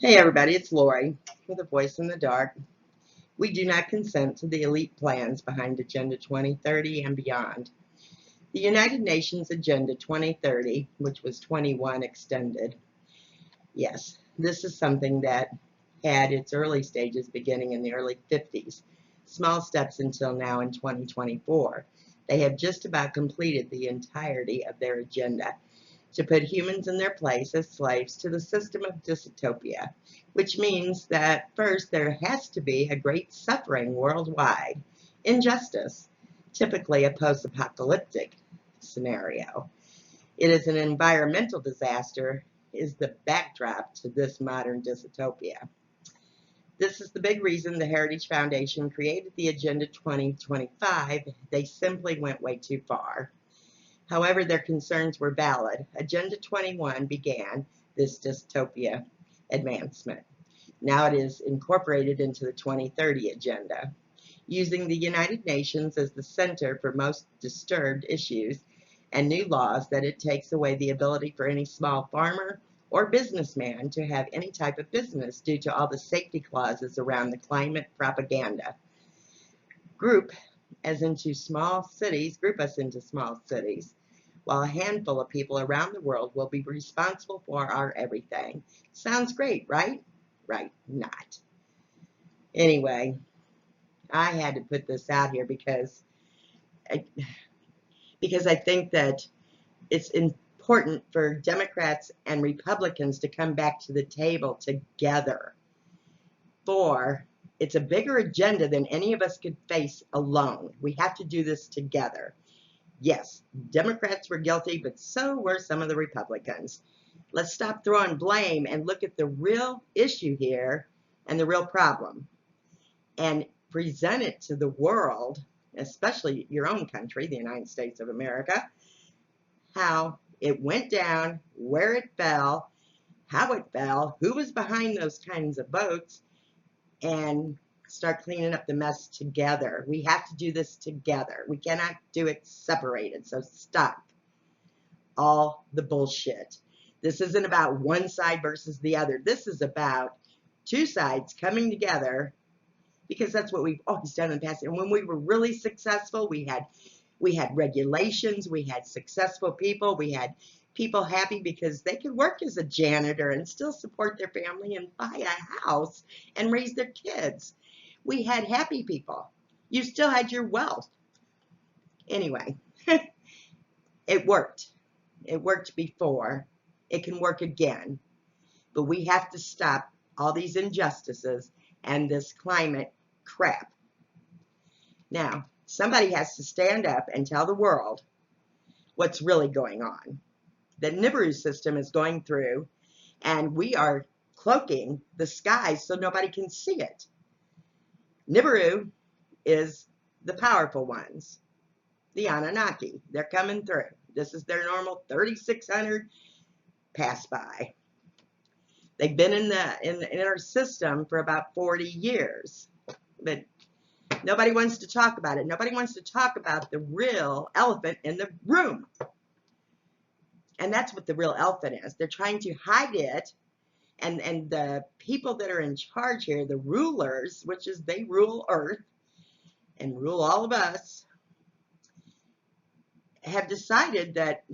Hey everybody, it's Lori with a voice in the dark. We do not consent to the elite plans behind Agenda 2030 and beyond. The United Nations Agenda 2030, which was 21 extended, yes, this is something that had its early stages beginning in the early 50s, small steps until now in 2024. They have just about completed the entirety of their agenda to put humans in their place as slaves to the system of dystopia, which means that first there has to be a great suffering worldwide, injustice, typically a post-apocalyptic scenario. It is an environmental disaster is the backdrop to this modern dystopia. This is the big reason the Heritage Foundation created the Agenda 2025. They simply went way too far. However, their concerns were valid. Agenda 21 began this dystopia advancement. Now it is incorporated into the 2030 agenda. Using the United Nations as the center for most disturbed issues and new laws that it takes away the ability for any small farmer or businessman to have any type of business due to all the safety clauses around the climate propaganda. Group us into small cities, while a handful of people around the world will be responsible for our everything. Sounds great, right? Right, not. Anyway, I had to put this out here I, because I think that it's important for Democrats and Republicans to come back to the table together. For it's a bigger agenda than any of us could face alone. We have to do this together. Yes, Democrats were guilty, but so were some of the Republicans. Let's stop throwing blame and look at the real issue here and the real problem and present it to the world, especially your own country, the United States of America, how it went down, where it fell, how it fell, who was behind those kinds of votes, and start cleaning up the mess together. We have to do this together. We cannot do it separated. So stop all the bullshit. This isn't about one side versus the other. This is about two sides coming together because that's what we've always done in the past. And when we were really successful, we had regulations, we had successful people, we had people happy because they could work as a janitor and still support their family and buy a house and raise their kids. We had happy people. You still had your wealth. Anyway, it worked. It worked before. It can work again. But we have to stop all these injustices and this climate crap. Now, somebody has to stand up and tell the world what's really going on. The Nibiru system is going through, and we are cloaking the skies so nobody can see it. Nibiru is the powerful ones, the Anunnaki. They're coming through. This is their normal 3,600 pass by. They've been in our system for about 40 years, but nobody wants to talk about it. Nobody wants to talk about the real elephant in the room. And that's what the real elephant is. They're trying to hide it. And the people that are in charge here, the rulers, which is they rule Earth and rule all of us, have decided that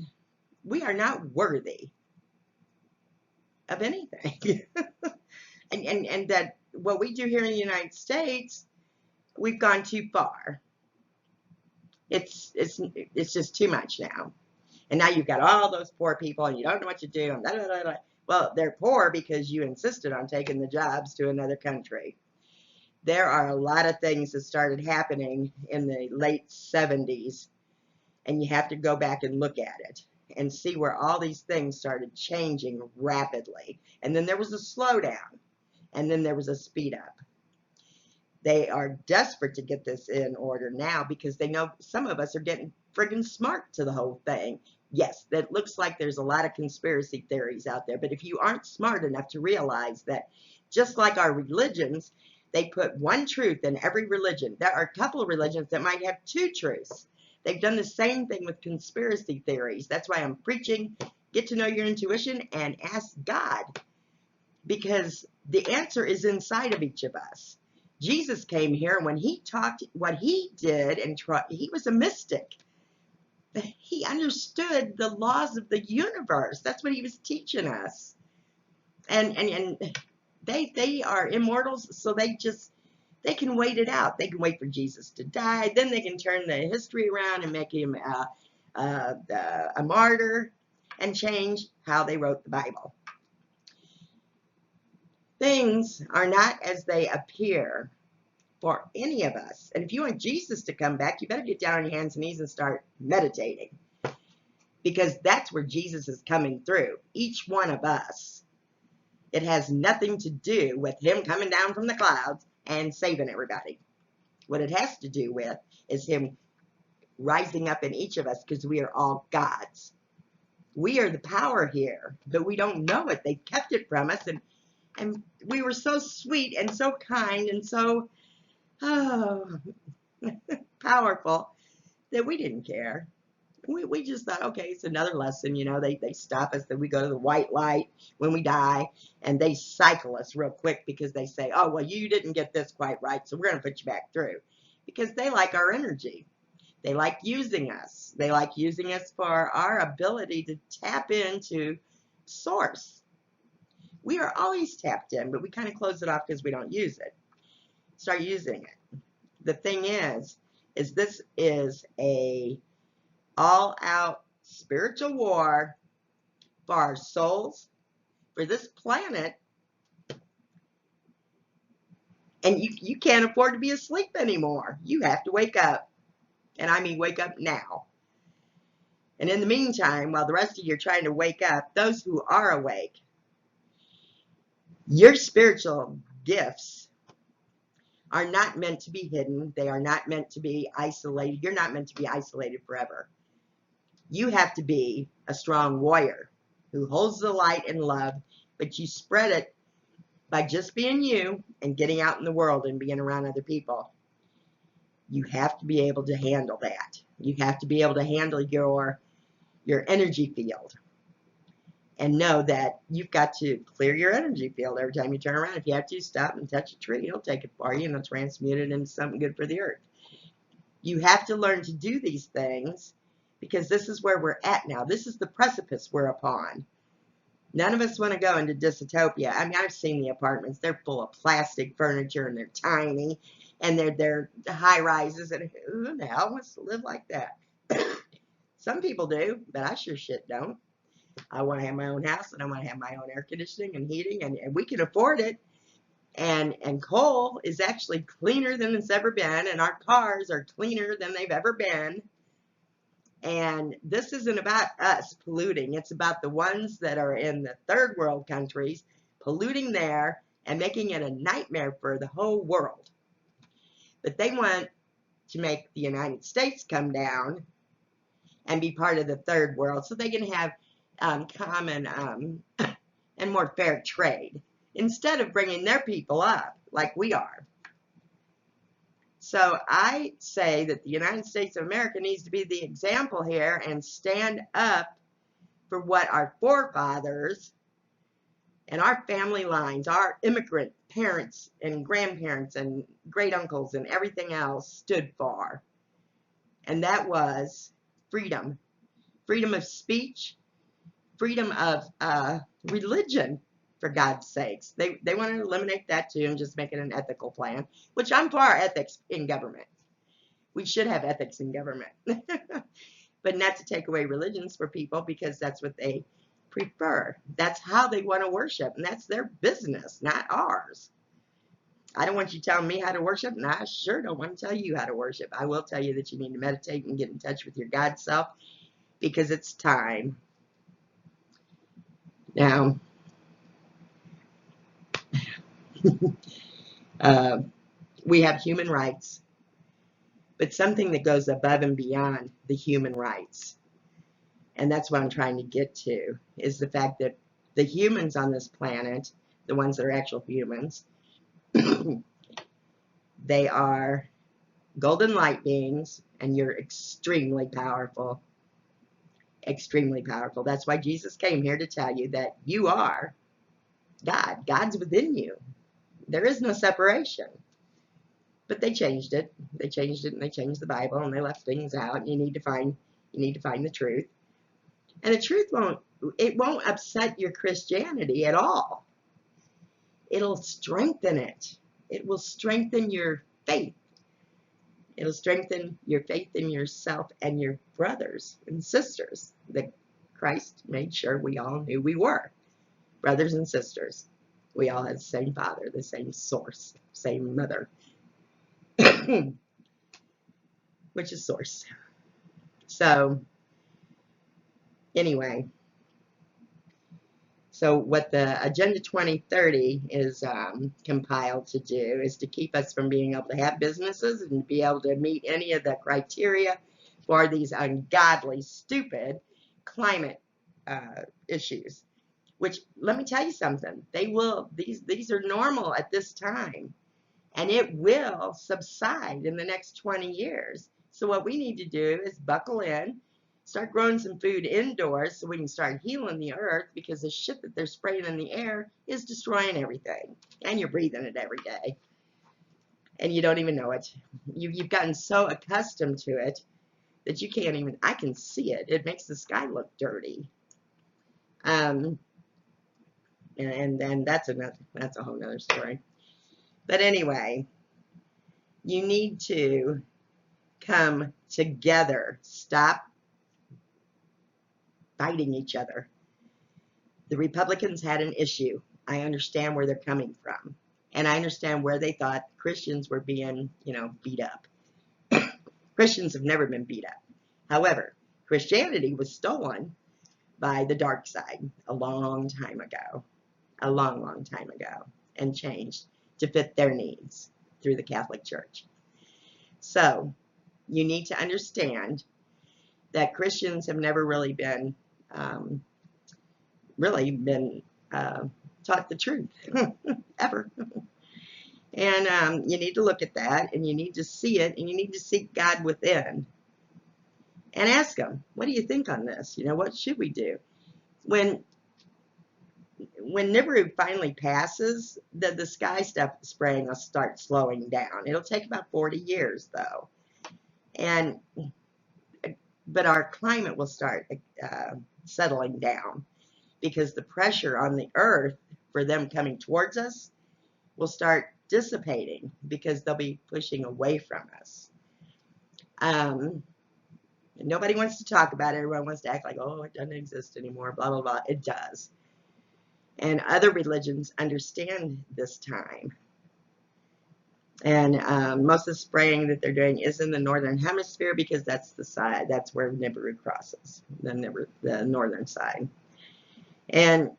we are not worthy of anything. and that what we do here in the United States, we've gone too far. It's just too much now. And now you've got all those poor people and you don't know what to do. And blah, blah, blah, blah. Well, they're poor because you insisted on taking the jobs to another country. There are a lot of things that started happening in the late 70s, and you have to go back and look at it and see where all these things started changing rapidly. And then there was a slowdown, and then there was a speed up. They are desperate to get this in order now because they know some of us are getting friggin' smart to the whole thing. Yes, that looks like there's a lot of conspiracy theories out there, but if you aren't smart enough to realize that just like our religions, they put one truth in every religion. There are a couple of religions that might have two truths. They've done the same thing with conspiracy theories. That's why I'm preaching, get to know your intuition and ask God. because the answer is inside of each of us. Jesus came here, and when he talked, what he did, and he was a mystic. He understood the laws of the universe. That's what he was teaching us. And they are immortals, so they can wait it out. They can wait for Jesus to die. Then they can turn the history around and make him a martyr and change how they wrote the Bible. Things are not as they appear for any of us. And if you want Jesus to come back, you better get down on your hands and knees and start meditating, because that's where Jesus is coming through. Each one of us. It has nothing to do with him coming down from the clouds and saving everybody. What it has to do with is him rising up in each of us, because we are all gods. We are the power here, but we don't know it. They kept it from us, and we were so sweet and so kind and so powerful that we didn't care. We just thought, okay, it's another lesson. They stop us, that we go to the white light when we die, and they cycle us real quick because they say, oh, well, you didn't get this quite right, so we're going to put you back through, because they like our energy. They like using us. They like using us for our ability to tap into source. We are always tapped in, but we kind of close it off because we don't use it. Start using it. The thing is this is a all-out spiritual war for our souls, for this planet, and you can't afford to be asleep anymore. You have to wake up, and I mean wake up now. And in the meantime, while the rest of you are trying to wake up, those who are awake, your spiritual gifts are not meant to be hidden. They are not meant to be isolated. You're not meant to be isolated forever. You have to be a strong warrior who holds the light and love, but you spread it by just being you and getting out in the world and being around other people. You have to be able to handle that. You have to be able to handle your energy field, and know that you've got to clear your energy field every time you turn around. If you have to, stop and touch a tree. It'll take it for you, and it'll transmute it into something good for the earth. You have to learn to do these things, because this is where we're at now. This is the precipice we're upon. None of us want to go into dystopia. I mean, I've seen the apartments. They're full of plastic furniture, and they're tiny, and they're high rises, and who in the hell wants to live like that? Some people do, but I sure shit don't. I want to have my own house, and I want to have my own air conditioning and heating, and we can afford it. And coal is actually cleaner than it's ever been, and our cars are cleaner than they've ever been. And this isn't about us polluting. It's about the ones that are in the third world countries polluting there and making it a nightmare for the whole world. But they want to make the United States come down and be part of the third world, so they can have common and more fair trade, instead of bringing their people up like we are. So I say that the United States of America needs to be the example here and stand up for what our forefathers and our family lines, our immigrant parents and grandparents and great uncles and everything else stood for. And that was freedom. Freedom of speech, freedom of religion, for God's sakes. They want to eliminate that too and just make it an ethical plan, which I'm for ethics in government. We should have ethics in government. But not to take away religions for people, because that's what they prefer. That's how they want to worship, and that's their business, not ours. I don't want you telling me how to worship, and I sure don't want to tell you how to worship. I will tell you that you need to meditate and get in touch with your God self, because it's time. Now, we have human rights, but something that goes above and beyond the human rights, and that's what I'm trying to get to, is the fact that the humans on this planet, the ones that are actual humans, they are golden light beings, and you're extremely powerful. Extremely powerful. That's why Jesus came here, to tell you that you are God. God's within you. There is no separation. But they changed it. They changed it, and they changed the Bible, and they left things out. And you need to find the truth. And the truth won't upset your Christianity at all. It'll strengthen it. It will strengthen your faith. It'll strengthen your faith in yourself and your brothers and sisters that Christ made sure we all knew we were. Brothers and sisters. We all had the same father, the same source, same mother. Which is source. So, anyway. So what the Agenda 2030 is compiled to do is to keep us from being able to have businesses and be able to meet any of the criteria for these ungodly, stupid climate issues. Which, let me tell you something, these are normal at this time, and it will subside in the next 20 years. So what we need to do is buckle in, start growing some food indoors so we can start healing the earth, because the shit that they're spraying in the air is destroying everything. And you're breathing it every day. And you don't even know it. You've gotten so accustomed to it that you can't even, I can see it. It makes the sky look dirty. And then that's a whole nother story. But anyway, you need to come together. Stop fighting each other. The Republicans had an issue. I understand where they're coming from. And I understand where they thought Christians were being, beat up. Christians have never been beat up. However, Christianity was stolen by the dark side a long time ago. A long, long time ago. And changed to fit their needs through the Catholic Church. So, you need to understand that Christians have never really been taught the truth, ever. And you need to look at that, and you need to see it, and you need to seek God within. And ask Him, what do you think on this? What should we do? When Nibiru finally passes, the sky stuff spraying will start slowing down. It'll take about 40 years, though. But our climate will start settling down, because the pressure on the earth for them coming towards us will start dissipating, because they'll be pushing away from us. Nobody wants to talk about it. Everyone wants to act like, oh, it doesn't exist anymore, blah, blah, blah. It does. And other religions understand this time. And most of the spraying that they're doing is in the northern hemisphere, because that's the side, that's where Nibiru crosses, the northern side. And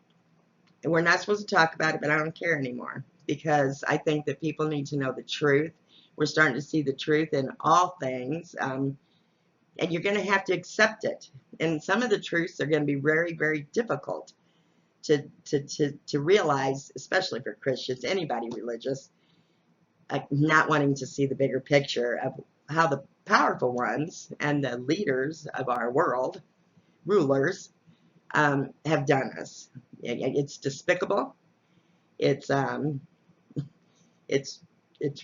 we're not supposed to talk about it, but I don't care anymore, because I think that people need to know the truth. We're starting to see the truth in all things, and you're going to have to accept it. And some of the truths are going to be very, very difficult to realize, especially for Christians, anybody religious, not wanting to see the bigger picture of how the powerful ones and the leaders of our world, rulers, have done us. It's despicable. It's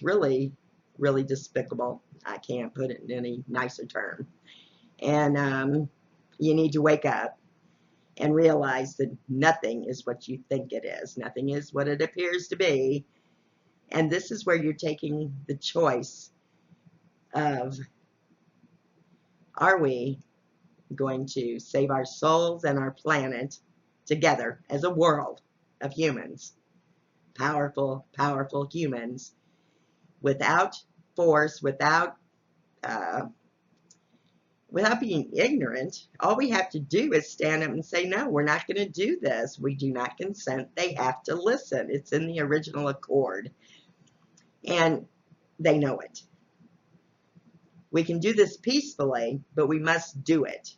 really, really despicable. I can't put it in any nicer term. And you need to wake up and realize that nothing is what you think it is. Nothing is what it appears to be. And this is where you're taking the choice of, are we going to save our souls and our planet together as a world of humans, powerful, powerful humans, without force, without being ignorant? All we have to do is stand up and say, no, we're not going to do this. We do not consent. They have to listen. It's in the original accord. And they know it. We can do this peacefully, but we must do it.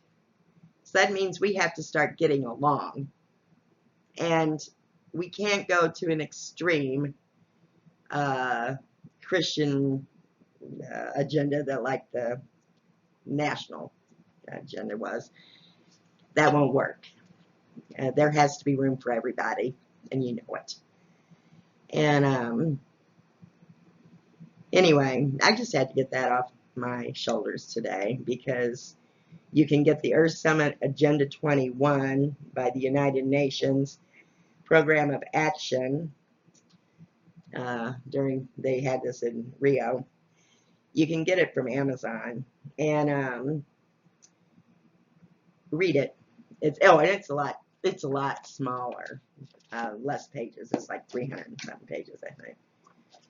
So that means we have to start getting along. And we can't go to an extreme Christian agenda that, like the national agenda was. That won't work. There has to be room for everybody. and you know it. And anyway, I just had to get that off my shoulders today, because you can get the Earth Summit Agenda 21 by the United Nations Program of Action. They had this in Rio. You can get it from Amazon and read it. And it's a lot smaller, less pages. It's like 300 and some pages, I think.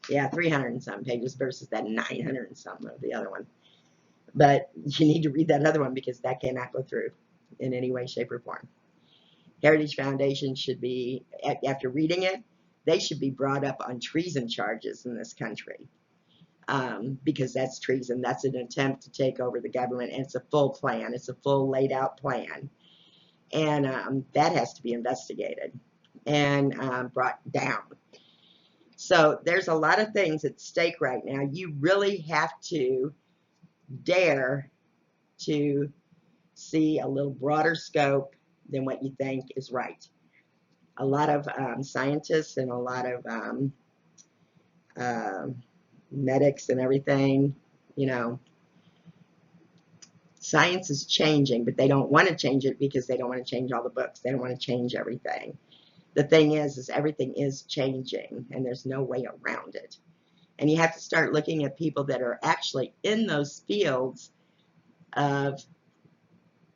Yeah, 300 and some pages versus that 900 and something of the other one. But you need to read that other one, because that cannot go through in any way, shape, or form. Heritage Foundation should be, after reading it, they should be brought up on treason charges in this country, because that's treason. That's an attempt to take over the government, and it's a full plan. It's a full laid out plan, and that has to be investigated and brought down. So there's a lot of things at stake right now. You really have to dare to see a little broader scope than what you think is right. A lot of scientists and a lot of medics and everything, you know, science is changing, but they don't want to change it because they don't want to change all the books. They don't want to change everything. The thing is everything is changing, and there's no way around it. And you have to start looking at people that are actually in those fields of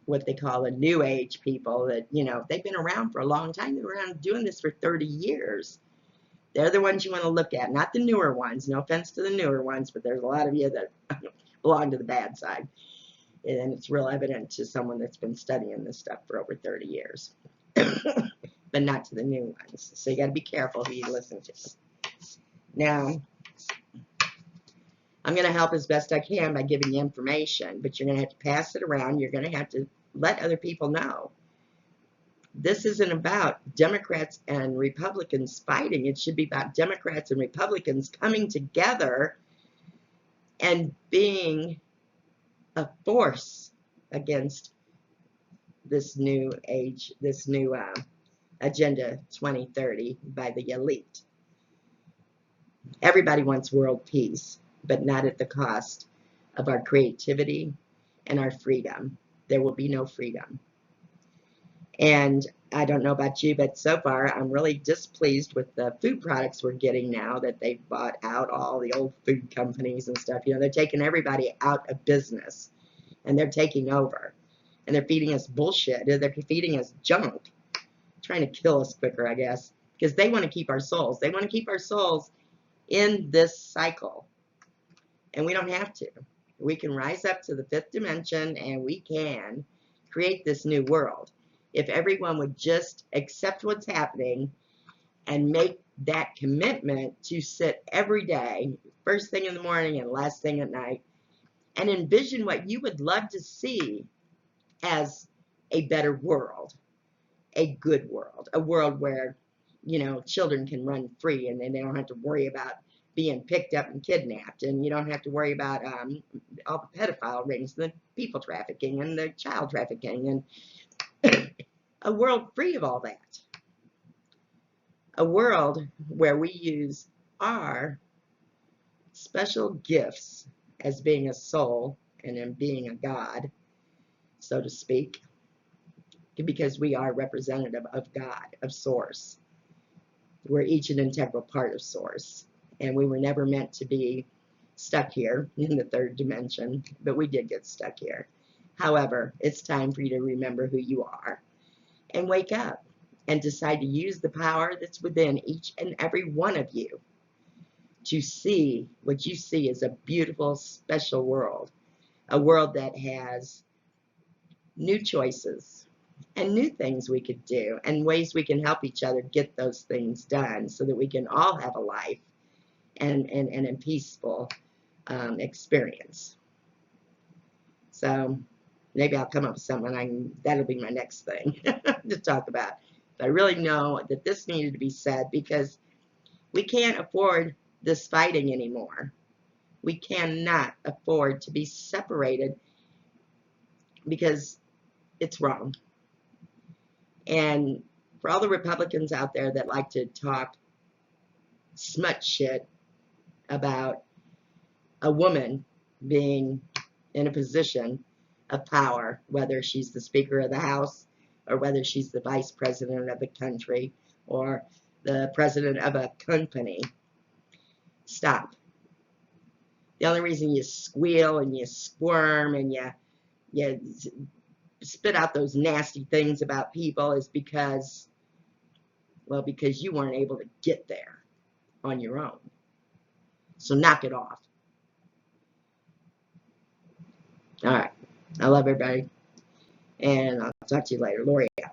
what they call a new age people, that, you know, they've been around for a long time. They've been around doing this for 30 years. They're the ones you want to look at, not the newer ones. No offense to the newer ones, but there's a lot of you that belong to the bad side. And it's real evident to someone that's been studying this stuff for over 30 years. But not to the new ones. So you got to be careful who you listen to. Now, I'm going to help as best I can by giving you information, but you're going to have to pass it around. You're going to have to let other people know. This isn't about Democrats and Republicans fighting. It should be about Democrats and Republicans coming together and being a force against this new age, this new Agenda 2030 by the elite. Everybody wants world peace, but not at the cost of our creativity and our freedom. There will be no freedom. And I don't know about you, but so far I'm really displeased with the food products we're getting now that they've bought out all the old food companies and stuff. You know, they're taking everybody out of business, and they're taking over. And they're feeding us bullshit. They're feeding us junk. Trying to kill us quicker, I guess, because they want to keep our souls. They want to keep our souls in this cycle. And we don't have to. We can rise up to the fifth dimension, and we can create this new world. If everyone would just accept what's happening and make that commitment to sit every day, first thing in the morning and last thing at night, and envision what you would love to see as a better world, a good world, a world where, you know, children can run free and they don't have to worry about being picked up and kidnapped, and you don't have to worry about all the pedophile rings, the people trafficking and the child trafficking, and a world free of all that. A world where we use our special gifts as being a soul and in being a God, so to speak, because we are representative of God, of Source. We're each an integral part of Source, and we were never meant to be stuck here in the third dimension, but we did get stuck here. However, it's time for you to remember who you are and wake up and decide to use the power that's within each and every one of you to see what you see as a beautiful, special world, a world that has new choices and new things we could do and ways we can help each other get those things done so that we can all have a life and a peaceful experience. So maybe I'll come up with something, that'll be my next thing to talk about. But I really know that this needed to be said, because we can't afford this fighting anymore. We cannot afford to be separated, because it's wrong. And For all the Republicans out there that like to talk smut shit about a woman being in a position of power, whether she's the Speaker of the House or whether she's the Vice President of the country or the President of a company, stop. The only reason you squeal and you squirm and you spit out those nasty things about people is because, well, because you weren't able to get there on your own. So knock it off. All right. I love everybody. And I'll talk to you later. Lori out.